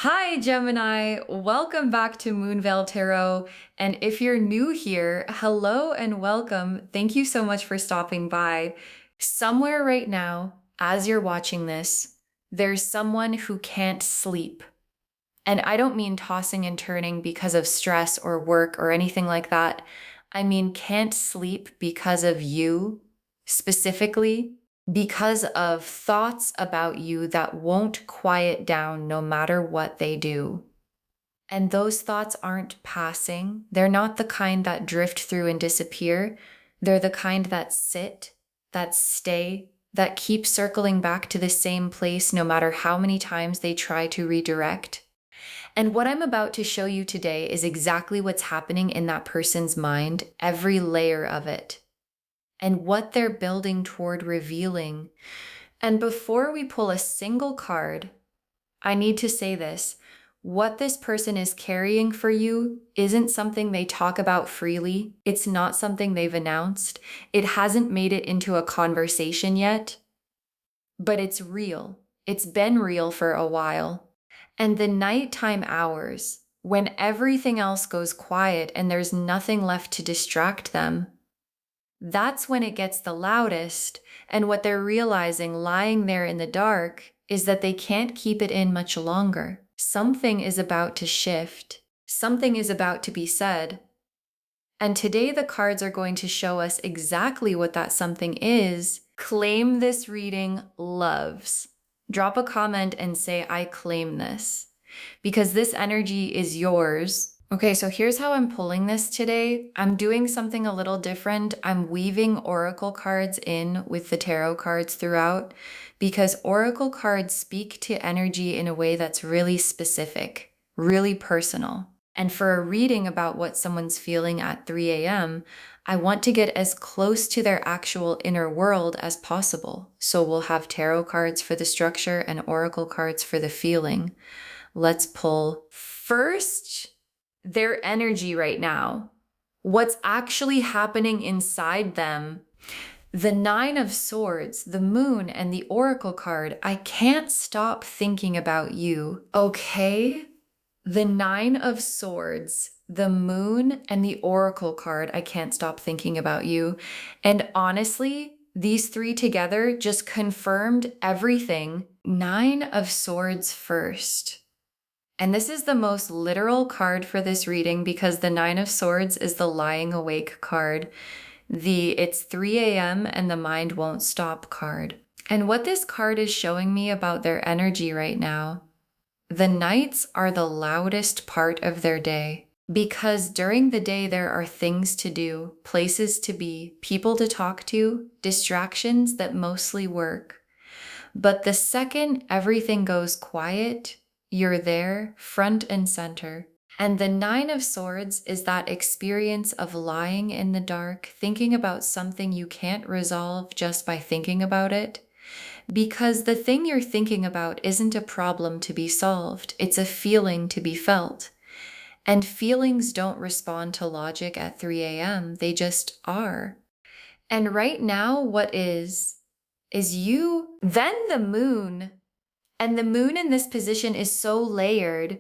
Hi, Gemini. Welcome back to Moonveil Tarot. And if you're new here, hello and welcome. Thank you so much for stopping by. Somewhere right now, as you're watching this, there's someone who can't sleep. And I don't mean tossing and turning because of stress or work or anything like that. I mean, can't sleep because of you specifically, because of thoughts about you that won't quiet down no matter what they do. And those thoughts aren't passing. They're not the kind that drift through and disappear. They're the kind that sit, that stay, that keep circling back to the same place no matter how many times they try to redirect. And what I'm about to show you today is exactly what's happening in that person's mind, every layer of it, and what they're building toward revealing. And before we pull a single card, I need to say this. What this person is carrying for you isn't something they talk about freely. It's not something they've announced. It hasn't made it into a conversation yet, but it's real. It's been real for a while. And the nighttime hours, when everything else goes quiet and there's nothing left to distract them, that's when it gets the loudest. And what they're realizing lying there in the dark is that they can't keep it in much longer. Something is about to shift. Something is about to be said. And today the cards are going to show us exactly what that something is. Claim this reading loves. Drop a comment and say, I claim this, because this energy is yours. Okay, so here's how I'm pulling this today. I'm doing something a little different. I'm weaving oracle cards in with the tarot cards throughout, because oracle cards speak to energy in a way that's really specific, really personal. And for a reading about what someone's feeling at 3 a.m., I want to get as close to their actual inner world as possible. So we'll have tarot cards for the structure and oracle cards for the feeling. Let's pull first their energy right now. What's actually happening inside them. The Nine of Swords, the Moon, and the Oracle card. I can't stop thinking about you. Okay? The Nine of Swords, the Moon, and the Oracle card. I can't stop thinking about you. And honestly, these three together just confirmed everything. Nine of Swords first. And this is the most literal card for this reading because the Nine of Swords is the lying awake card. It's 3 a.m. and the mind won't stop card. And what this card is showing me about their energy right now, the nights are the loudest part of their day because during the day there are things to do, places to be, people to talk to, distractions that mostly work. But the second everything goes quiet, you're there, front and center. And the Nine of Swords is that experience of lying in the dark, thinking about something you can't resolve just by thinking about it. Because the thing you're thinking about isn't a problem to be solved, it's a feeling to be felt. And feelings don't respond to logic at 3 a.m., they just are. And right now, what is you, then the moon. And the moon in this position is so layered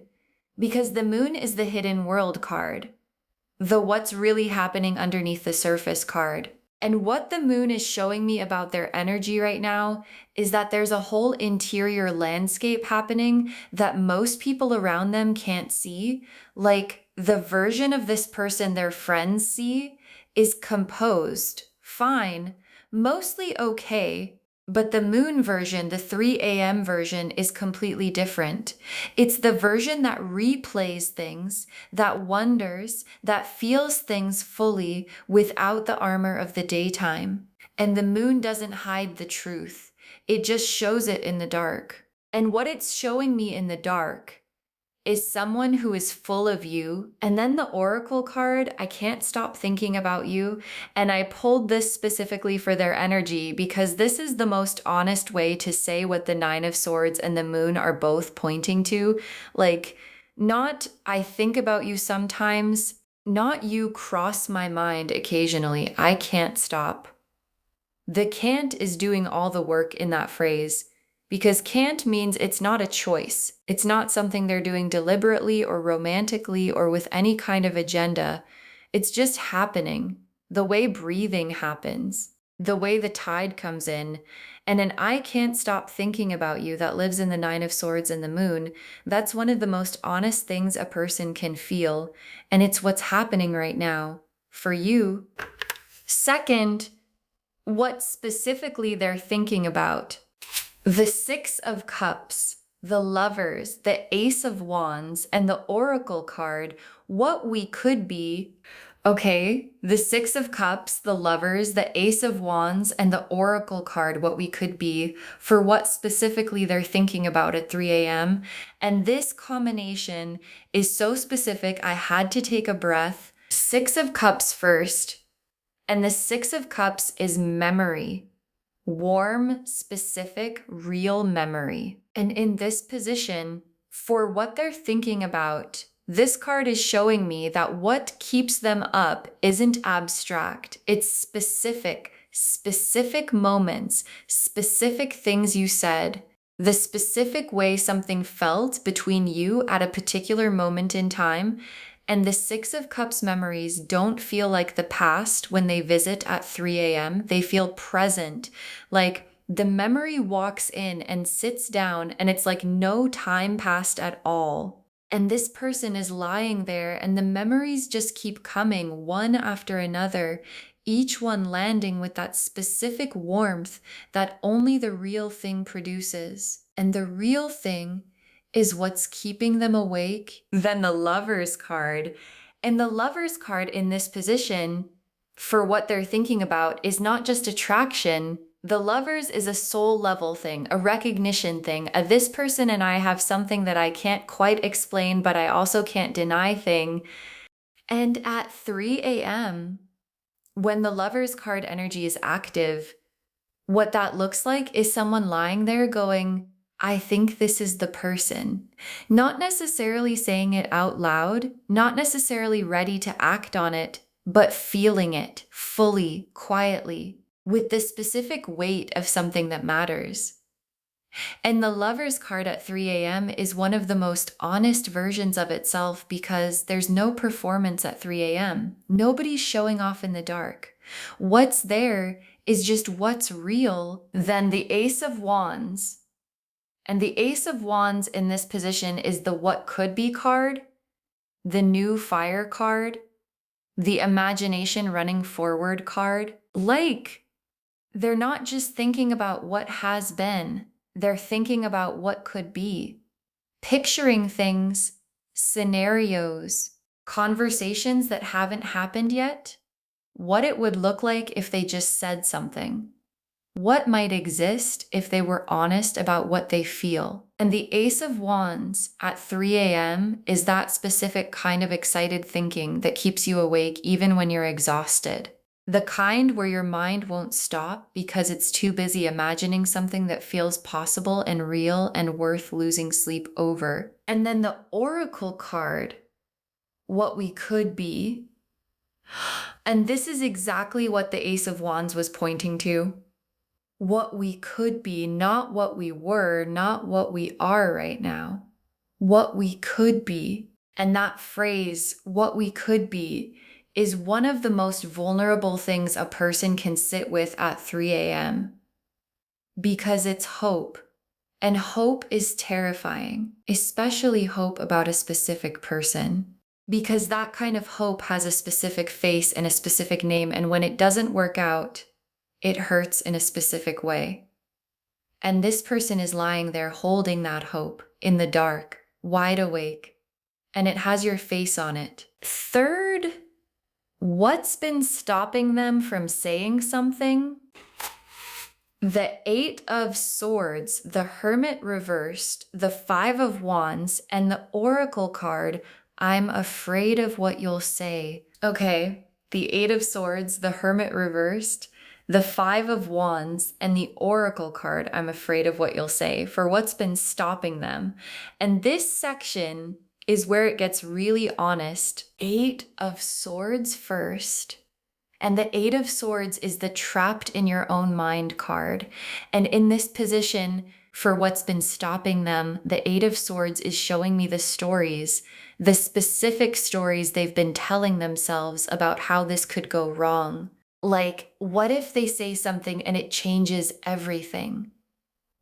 because the moon is the hidden world card, the what's really happening underneath the surface card. And what the moon is showing me about their energy right now is that there's a whole interior landscape happening that most people around them can't see. Like the version of this person their friends see is composed, fine, mostly okay. But the moon version, the 3 a.m. version, is completely different. It's the version that replays things, that wonders, that feels things fully without the armor of the daytime. And the moon doesn't hide the truth. It just shows it in the dark. And what it's showing me in the dark is someone who is full of you. And then the Oracle card, I can't stop thinking about you. And I pulled this specifically for their energy because this is the most honest way to say what the Nine of Swords and the Moon are both pointing to. Like, not I think about you sometimes, not you cross my mind occasionally. I can't stop. The can't is doing all the work in that phrase. Because can't means it's not a choice. It's not something they're doing deliberately or romantically or with any kind of agenda. It's just happening. The way breathing happens, the way the tide comes in, and an I can't stop thinking about you that lives in the Nine of Swords and the Moon. That's one of the most honest things a person can feel, and it's what's happening right now for you. Second, what specifically they're thinking about. The Six of Cups, the Lovers, the Ace of Wands, and the Oracle card, what we could be. Okay, the Six of Cups, the Lovers, the Ace of Wands, and the Oracle card, what we could be, for what specifically they're thinking about at 3 a.m. And this combination is so specific, I had to take a breath. Six of Cups first, and the Six of Cups is memory. Warm, specific, real memory. And in this position, for what they're thinking about, this card is showing me that what keeps them up isn't abstract. It's specific, specific moments, specific things you said, the specific way something felt between you at a particular moment in time. And the Six of Cups memories don't feel like the past when they visit at 3 a.m. They feel present. Like the memory walks in and sits down, and it's like no time passed at all. And this person is lying there, and the memories just keep coming one after another, each one landing with that specific warmth that only the real thing produces. And the real thing is what's keeping them awake. Then the Lovers card. And the Lovers card in this position, for what they're thinking about, is not just attraction. The Lovers is a soul level thing, a recognition thing. This person and I have something that I can't quite explain, but I also can't deny thing. And at 3 a.m., when the Lovers card energy is active, what that looks like is someone lying there going, I think this is the person. Not necessarily saying it out loud, not necessarily ready to act on it, but feeling it fully, quietly, with the specific weight of something that matters. And the Lovers card at 3 a.m. is one of the most honest versions of itself because there's no performance at 3 a.m. Nobody's showing off in the dark. What's there is just what's real. Then the Ace of Wands. And the Ace of Wands in this position is the what could be card, the new fire card, the imagination running forward card. Like, they're not just thinking about what has been, they're thinking about what could be. Picturing things, scenarios, conversations that haven't happened yet, what it would look like if they just said something. What might exist if they were honest about what they feel? And the Ace of Wands at 3 a.m. is that specific kind of excited thinking that keeps you awake even when you're exhausted. The kind where your mind won't stop because it's too busy imagining something that feels possible and real and worth losing sleep over. And then the Oracle card, what we could be. And this is exactly what the Ace of Wands was pointing to. What we could be, not what we were, not what we are right now. What we could be. And that phrase, what we could be, is one of the most vulnerable things a person can sit with at 3 a.m. because it's hope. And hope is terrifying, especially hope about a specific person. Because that kind of hope has a specific face and a specific name, and when it doesn't work out, it hurts in a specific way. And this person is lying there holding that hope in the dark, wide awake, and it has your face on it. Third, what's been stopping them from saying something? The Eight of Swords, the Hermit reversed, the Five of Wands, and the Oracle card, I'm afraid of what you'll say. Okay, the Eight of Swords, the Hermit reversed, the Five of Wands, and the Oracle card, I'm afraid of what you'll say, for what's been stopping them. And this section is where it gets really honest. Eight of Swords first. And the Eight of Swords is the trapped in your own mind card. And in this position, For what's been stopping them, the Eight of Swords is showing me the stories, the specific stories they've been telling themselves about how this could go wrong. Like, what if they say something and it changes everything?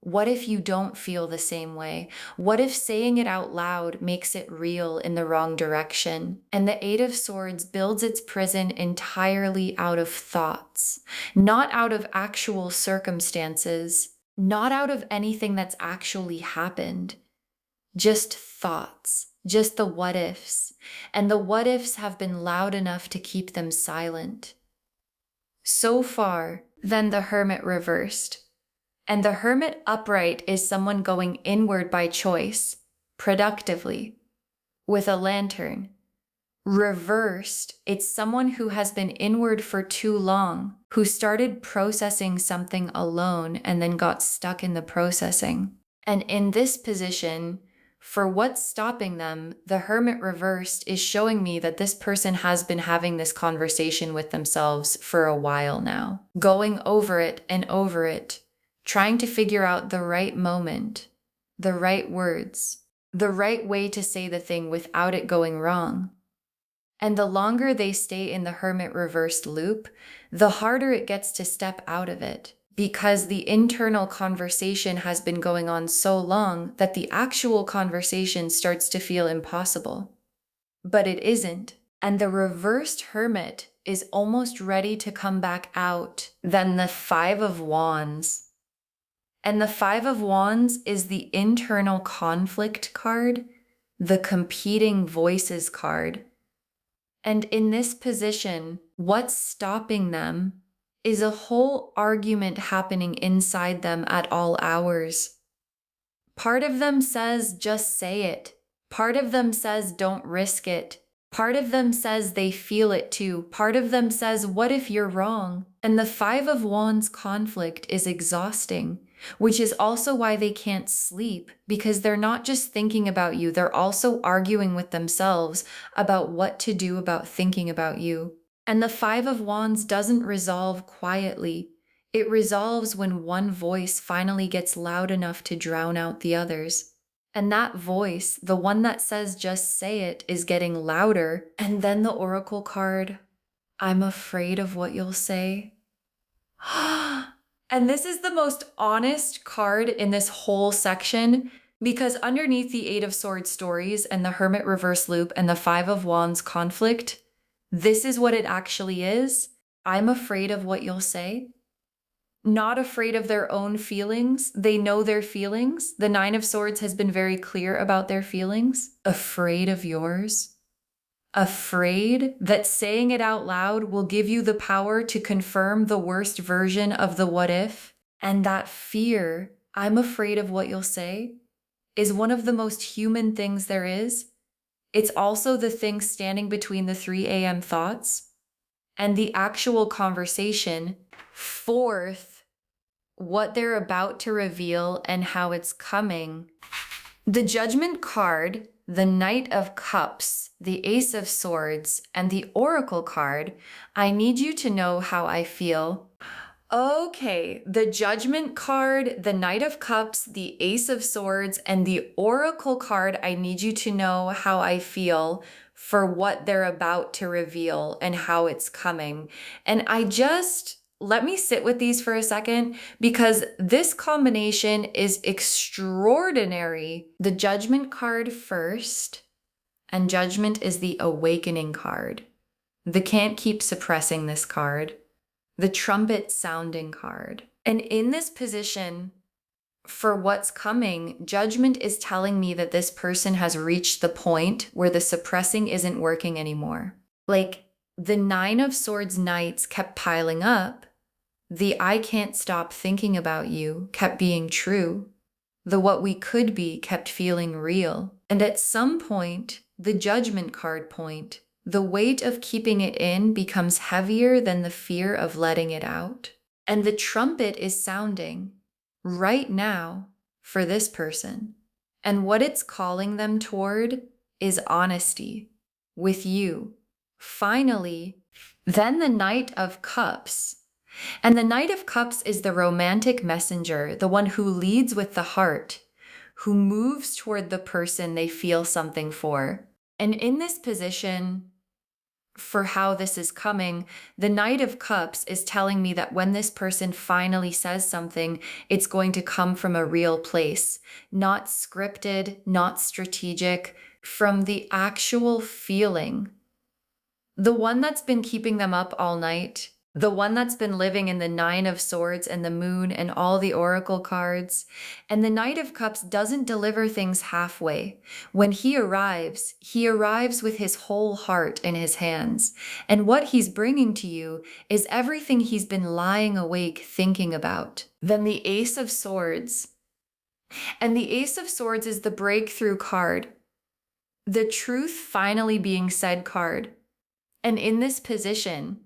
What if you don't feel the same way? What if saying it out loud makes it real in the wrong direction? And the Eight of Swords builds its prison entirely out of thoughts, not out of actual circumstances, not out of anything that's actually happened. Just thoughts, just the what ifs. And the what ifs have been loud enough to keep them silent. So far, then the Hermit reversed. And the Hermit upright is someone going inward by choice, productively, with a lantern. Reversed, it's someone who has been inward for too long, who started processing something alone and then got stuck in the processing. And in this position, for what's stopping them, the Hermit reversed is showing me that this person has been having this conversation with themselves for a while now, going over it and over it, trying to figure out the right moment, the right words, the right way to say the thing without it going wrong. And the longer they stay in the Hermit reversed loop, the harder it gets to step out of it, because the internal conversation has been going on so long that the actual conversation starts to feel impossible. But it isn't. And the reversed Hermit is almost ready to come back out. Then the Five of Wands. And the Five of Wands is the internal conflict card, the competing voices card. And in this position, what's stopping them is a whole argument happening inside them at all hours. Part of them says, just say it. Part of them says, don't risk it. Part of them says they feel it too. Part of them says, what if you're wrong? And the Five of Wands conflict is exhausting, which is also why they can't sleep, because they're not just thinking about you, they're also arguing with themselves about what to do about thinking about you. And the Five of Wands doesn't resolve quietly. It resolves when one voice finally gets loud enough to drown out the others. And that voice, the one that says just say it, is getting louder. And then the Oracle card, I'm afraid of what you'll say. And this is the most honest card in this whole section, because underneath the Eight of Swords stories and the Hermit reverse loop and the Five of Wands conflict, this is what it actually is. I'm afraid of what you'll say. Not afraid of their own feelings. They know their feelings. The Nine of Swords has been very clear about their feelings. Afraid of yours. Afraid that saying it out loud will give you the power to confirm the worst version of the what if. And that fear, I'm afraid of what you'll say, is one of the most human things there is. It's also the thing standing between the 3 a.m. thoughts and the actual conversation. Fourth, what they're about to reveal and how it's coming. The Judgment card, the Knight of Cups, the Ace of Swords, and the Oracle card, I need you to know how I feel. Okay, the Judgment card, the Knight of Cups, the Ace of Swords, and the Oracle card, I need you to know how I feel for what they're about to reveal and how it's coming. And let me sit with these for a second, because this combination is extraordinary. The Judgment card first, and Judgment is the Awakening card. The Can't Keep Suppressing this card. The Trumpet sounding card. And in this position, for what's coming, Judgment is telling me that this person has reached the point where the suppressing isn't working anymore. Like, the Nine of Swords Knights kept piling up. The I can't stop thinking about you kept being true. The what we could be kept feeling real. And at some point, the Judgment card point, the weight of keeping it in becomes heavier than the fear of letting it out. And the trumpet is sounding right now for this person. And what it's calling them toward is honesty with you. Finally, then the Knight of Cups. And the Knight of Cups is the romantic messenger, the one who leads with the heart, who moves toward the person they feel something for. And in this position, for how this is coming, the Knight of Cups is telling me that when this person finally says something, it's going to come from a real place, not scripted, not strategic, from the actual feeling. The one that's been keeping them up all night, the one that's been living in the Nine of Swords and the Moon and all the Oracle cards. And the Knight of Cups doesn't deliver things halfway. When he arrives with his whole heart in his hands. And what he's bringing to you is everything he's been lying awake thinking about. Then the Ace of Swords. And the Ace of Swords is the breakthrough card. The truth finally being said card. And in this position,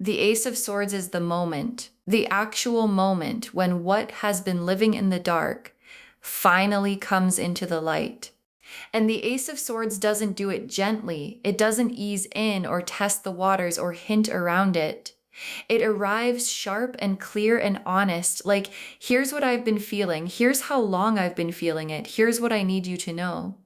the Ace of Swords is the moment, the actual moment when what has been living in the dark finally comes into the light. And the Ace of Swords doesn't do it gently. It doesn't ease in or test the waters or hint around it. It arrives sharp and clear and honest, like, here's what I've been feeling. Here's how long I've been feeling it. Here's what I need you to know.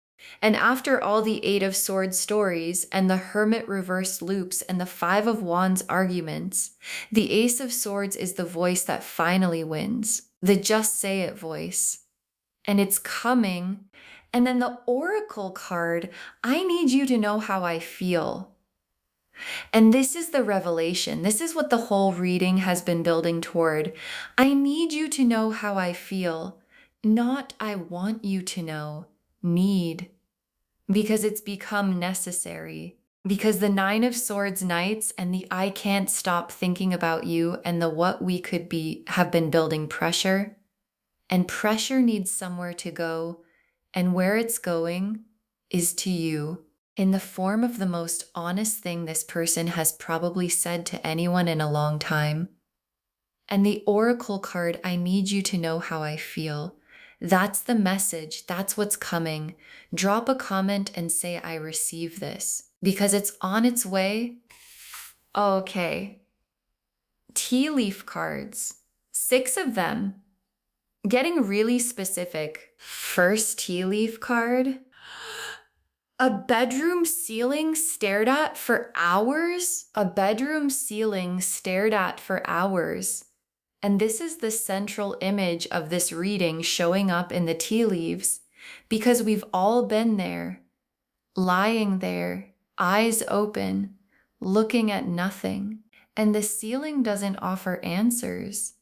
And after all the Eight of Swords stories and the Hermit reverse loops and the Five of Wands arguments, the Ace of Swords is the voice that finally wins, the just say it voice. And it's coming. And then the Oracle card, I need you to know how I feel. And this is the revelation. This is what the whole reading has been building toward. I need you to know how I feel, not I want you to know, need. Because it's become necessary. Because the Nine of Swords Knights and the I can't stop thinking about you and the what we could be have been building pressure. And pressure needs somewhere to go. And where it's going is to you. In the form of the most honest thing this person has probably said to anyone in a long time. And the Oracle card, I need you to know how I feel. That's the message. That's what's coming. Drop a comment and say, I receive this, because it's on its way. Okay. Tea leaf cards, 6 of them. Getting really specific. First tea leaf card. A bedroom ceiling stared at for hours. A bedroom ceiling stared at for hours. And this is the central image of this reading showing up in the tea leaves, because we've all been there, lying there, eyes open, looking at nothing. And the ceiling doesn't offer answers.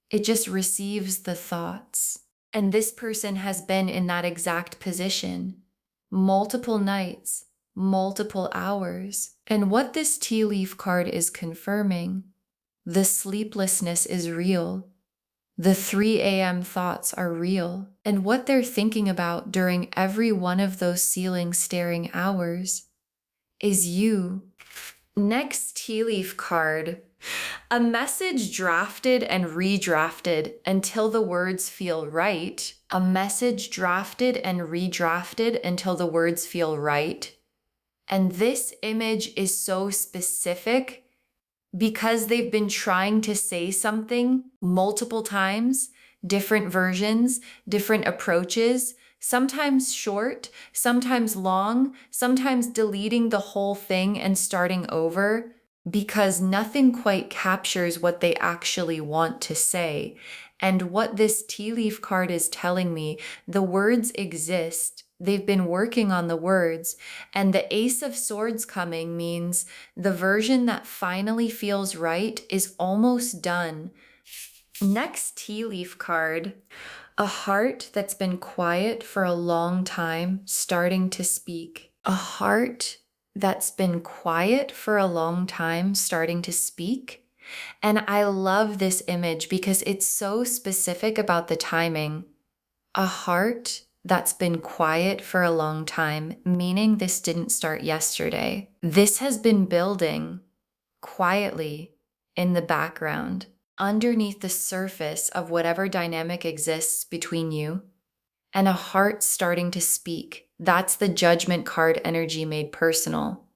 It just receives the thoughts. And this person has been in that exact position, multiple nights, multiple hours. And what this tea leaf card is confirming, the sleeplessness is real. The 3 a.m. thoughts are real. And what they're thinking about during every one of those ceiling staring hours is you. Next tea leaf card. A message drafted and redrafted until the words feel right. A message drafted and redrafted until the words feel right. And this image is so specific because they've been trying to say something multiple times, different versions, different approaches, sometimes short, sometimes long, sometimes deleting the whole thing and starting over, because nothing quite captures what they actually want to say. And what this tea leaf card is telling me, the words exist. They've been working on the words, and the Ace of Swords coming means the version that finally feels right is almost done. Next tea leaf card, a heart that's been quiet for a long time starting to speak. A heart that's been quiet for a long time starting to speak. And I love this image because it's so specific about the timing. A heart that's been quiet for a long time, meaning this didn't start yesterday. This has been building quietly in the background, underneath the surface of whatever dynamic exists between you, and a heart starting to speak. That's the Judgment card energy made personal.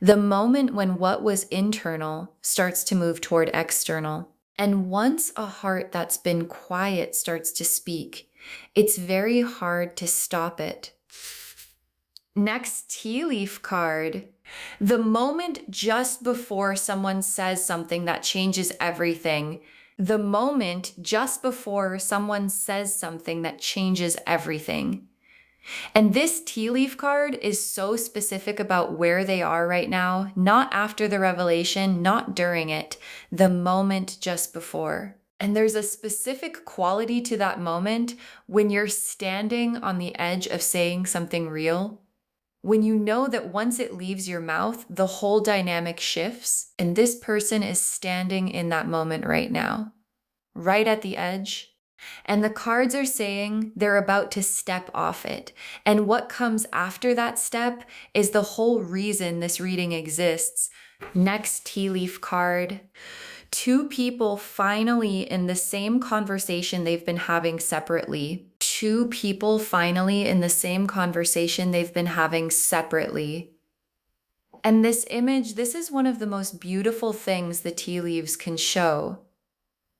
The moment when what was internal starts to move toward external. And once a heart that's been quiet starts to speak, it's very hard to stop it. Next tea leaf card. The moment just before someone says something that changes everything. The moment just before someone says something that changes everything. And this tea leaf card is so specific about where they are right now, not after the revelation, not during it, the moment just before. And there's a specific quality to that moment when you're standing on the edge of saying something real. When you know that once it leaves your mouth, the whole dynamic shifts, and this person is standing in that moment right now, right at the edge. And the cards are saying they're about to step off it. And what comes after that step is the whole reason this reading exists. Next tea leaf card. Two people finally in the same conversation they've been having separately. Two people finally in the same conversation they've been having separately. And this image, this is one of the most beautiful things the tea leaves can show.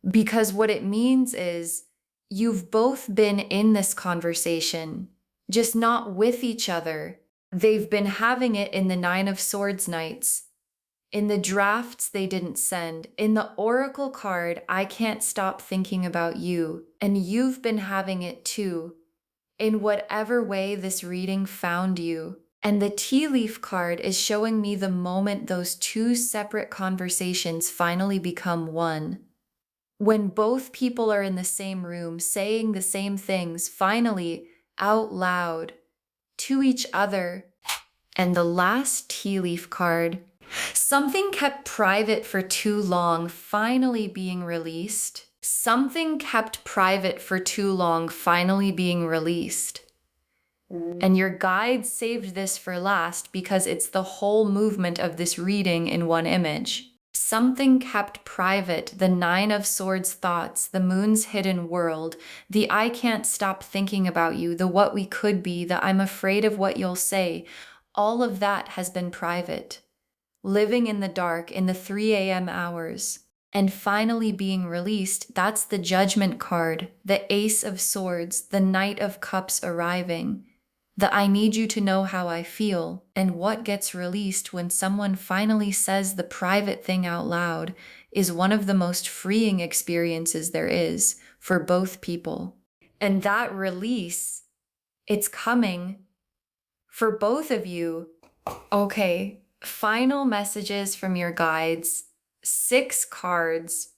Because what it means is you've both been in this conversation, just not with each other. They've been having it in the Nine of Swords nights. In the drafts they didn't send, in the oracle card, I can't stop thinking about you, and you've been having it too, in whatever way this reading found you. And the tea leaf card is showing me the moment those two separate conversations finally become one. When both people are in the same room, saying the same things, finally, out loud, to each other. And the last tea leaf card, something kept private for too long, finally being released. Something kept private for too long, finally being released. And your guide saved this for last because it's the whole movement of this reading in one image. Something kept private, the Nine of Swords thoughts, the moon's hidden world, the I can't stop thinking about you, the what we could be, the I'm afraid of what you'll say. All of that has been private. Living in the dark in the 3 a.m. hours. And finally being released, that's the Judgment card, the Ace of Swords, the Knight of Cups arriving. The I need you to know how I feel, and what gets released when someone finally says the private thing out loud is one of the most freeing experiences there is for both people. And that release, it's coming for both of you. Okay, final messages from your guides. 6 cards.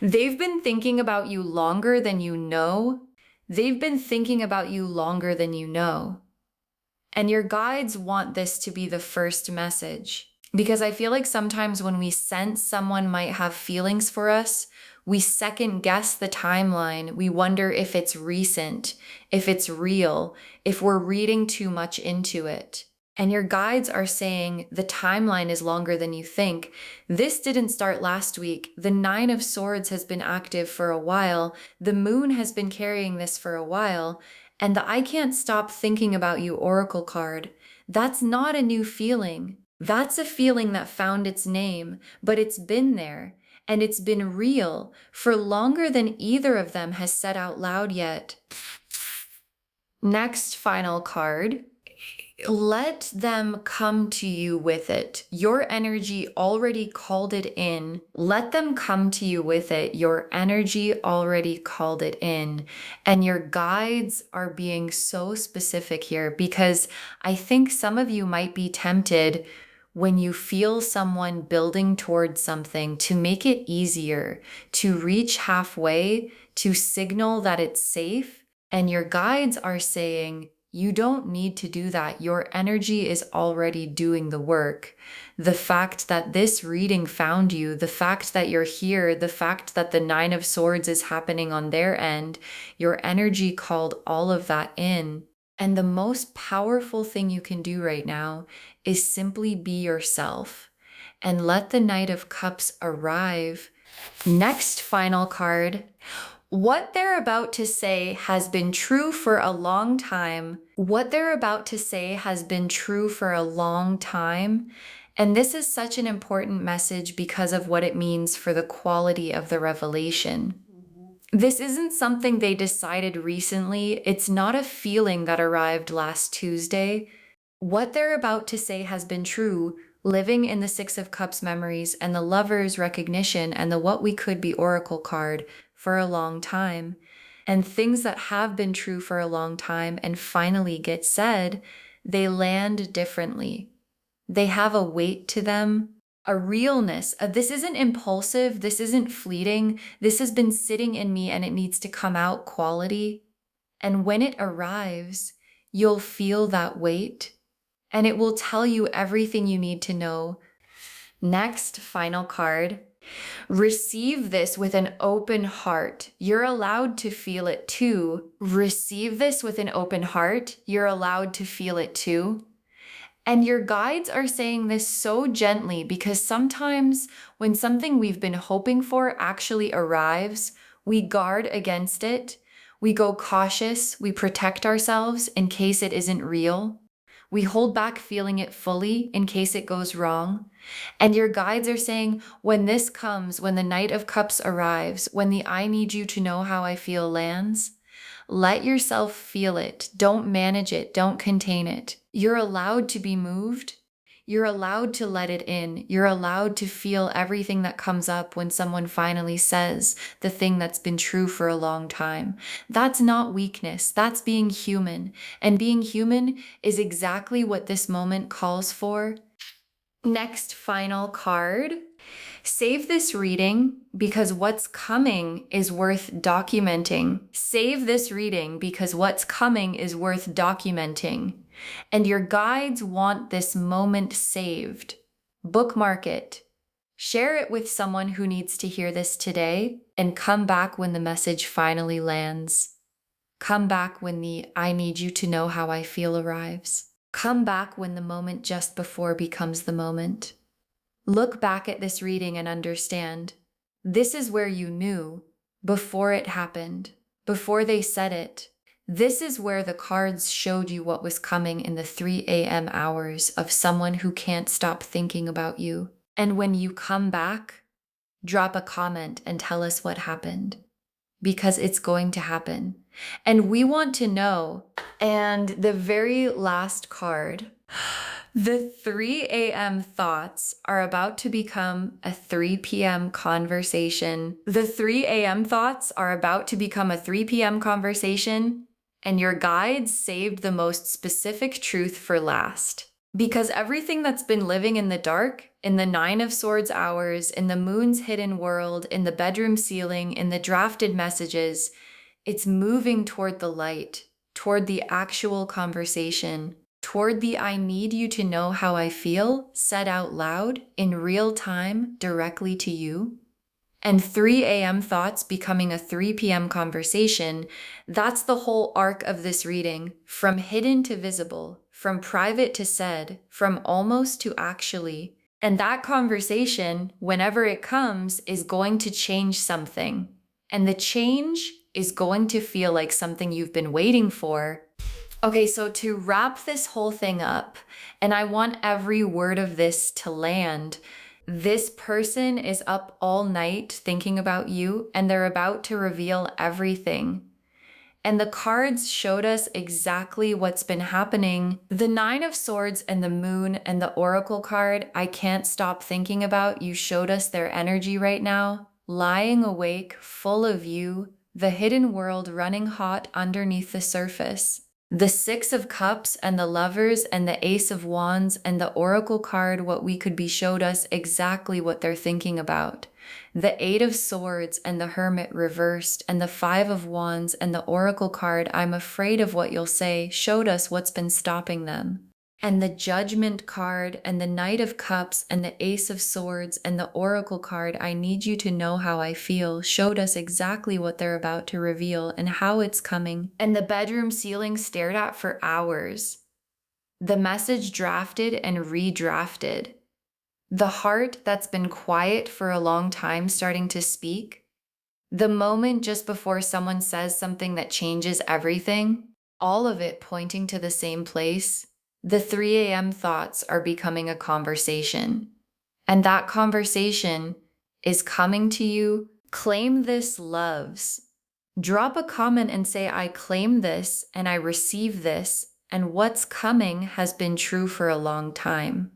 They've been thinking about you longer than you know. They've been thinking about you longer than you know. And your guides want this to be the first message. Because I feel like sometimes when we sense someone might have feelings for us, we second guess the timeline. We wonder if it's recent, if it's real, if we're reading too much into it. And your guides are saying the timeline is longer than you think. This didn't start last week. The Nine of Swords has been active for a while. The moon has been carrying this for a while. And the I can't stop thinking about you oracle card, that's not a new feeling. That's a feeling that found its name, but it's been there. And it's been real for longer than either of them has said out loud yet. Next final card. Let them come to you with it. Your energy already called it in. Let them come to you with it. Your energy already called it in. And your guides are being so specific here because I think some of you might be tempted when you feel someone building towards something to make it easier, to reach halfway, to signal that it's safe. And your guides are saying, you don't need to do that. Your energy is already doing the work. The fact that this reading found you, the fact that you're here, the fact that the Nine of Swords is happening on their end, your energy called all of that in. And the most powerful thing you can do right now is simply be yourself and let the Knight of Cups arrive. Next final card. What they're about to say has been true for a long time. What they're about to say has been true for a long time. And this is such an important message because of what it means for the quality of the revelation. This isn't something they decided recently. It's not a feeling that arrived last Tuesday. What they're about to say has been true, living in the Six of Cups memories and the Lover's recognition and the What We Could Be Oracle card for a long time. And things that have been true for a long time and finally get said, they land differently. They have a weight to them, a realness. This isn't impulsive. This isn't fleeting. This has been sitting in me and it needs to come out quality. And when it arrives, you'll feel that weight and it will tell you everything you need to know. Next, final card. Receive this with an open heart. You're allowed to feel it too. Receive this with an open heart. You're allowed to feel it too. And your guides are saying this so gently because sometimes when something we've been hoping for actually arrives, we guard against it. We go cautious. We protect ourselves in case it isn't real. We hold back feeling it fully in case it goes wrong. And your guides are saying, when this comes, when the Knight of Cups arrives, when the I need you to know how I feel lands, let yourself feel it. Don't manage it. Don't contain it. You're allowed to be moved. You're allowed to let it in. You're allowed to feel everything that comes up when someone finally says the thing that's been true for a long time. That's not weakness. That's being human. And being human is exactly what this moment calls for. Next, final card. Save this reading because what's coming is worth documenting. Save this reading because what's coming is worth documenting. And your guides want this moment saved. Bookmark it. Share it with someone who needs to hear this today and come back when the message finally lands. Come back when the I need you to know how I feel arrives. Come back when the moment just before becomes the moment. Look back at this reading and understand. This is where you knew before it happened, before they said it. This is where the cards showed you what was coming in the 3 a.m. hours of someone who can't stop thinking about you. And when you come back, drop a comment and tell us what happened, because it's going to happen. And we want to know. And the very last card, the 3 a.m. thoughts are about to become a 3 p.m. conversation. The 3 a.m. thoughts are about to become a 3 p.m. conversation, and your guides saved the most specific truth for last. Because everything that's been living in the dark, in the 9 of Swords hours, in the moon's hidden world, in the bedroom ceiling, in the drafted messages, it's moving toward the light, toward the actual conversation, toward the I need you to know how I feel, said out loud, in real time, directly to you. And 3 a.m. thoughts becoming a 3 p.m. conversation, that's the whole arc of this reading, from hidden to visible, from private to said, from almost to actually. And that conversation, whenever it comes, is going to change something. And the change is going to feel like something you've been waiting for. Okay, so to wrap this whole thing up, and I want every word of this to land, this person is up all night thinking about you, and they're about to reveal everything. And the cards showed us exactly what's been happening. The 9 of Swords and the Moon and the Oracle card, I can't stop thinking about. You showed us their energy right now, lying awake, full of you, the hidden world running hot underneath the surface. The 6 of Cups and the Lovers and the Ace of Wands and the Oracle card, what we could be, showed us exactly what they're thinking about. The 8 of Swords and the Hermit reversed and the 5 of Wands and the Oracle card, I'm afraid of what you'll say, showed us what's been stopping them. And the Judgment card and the Knight of Cups and the Ace of Swords and the Oracle card, I need you to know how I feel, showed us exactly what they're about to reveal and how it's coming. And the bedroom ceiling stared at for hours. The message drafted and redrafted. The heart that's been quiet for a long time starting to speak. The moment just before someone says something that changes everything. All of it pointing to the same place. The 3 a.m. thoughts are becoming a conversation. And that conversation is coming to you. Claim this, loves. Drop a comment and say, I claim this and I receive this, and what's coming has been true for a long time.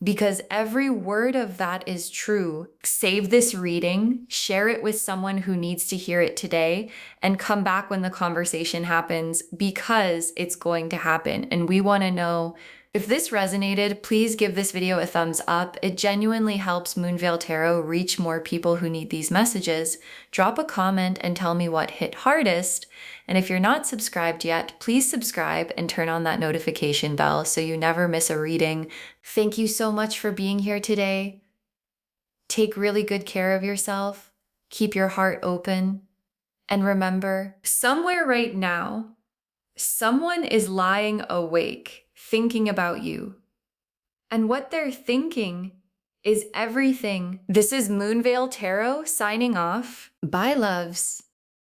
Because every word of that is true. Save this reading, share it with someone who needs to hear it today, and come back when the conversation happens, because it's going to happen. And we want to know if this resonated. Please give this video a thumbs up. It genuinely helps Moonveil Tarot reach more people who need these messages. Drop a comment and tell me what hit hardest. And if you're not subscribed yet, please subscribe and turn on that notification bell so you never miss a reading. Thank you so much for being here today. Take really good care of yourself. Keep your heart open. And remember, somewhere right now, someone is lying awake, thinking about you. And what they're thinking is everything. This is Moonveil Tarot signing off. Bye, loves.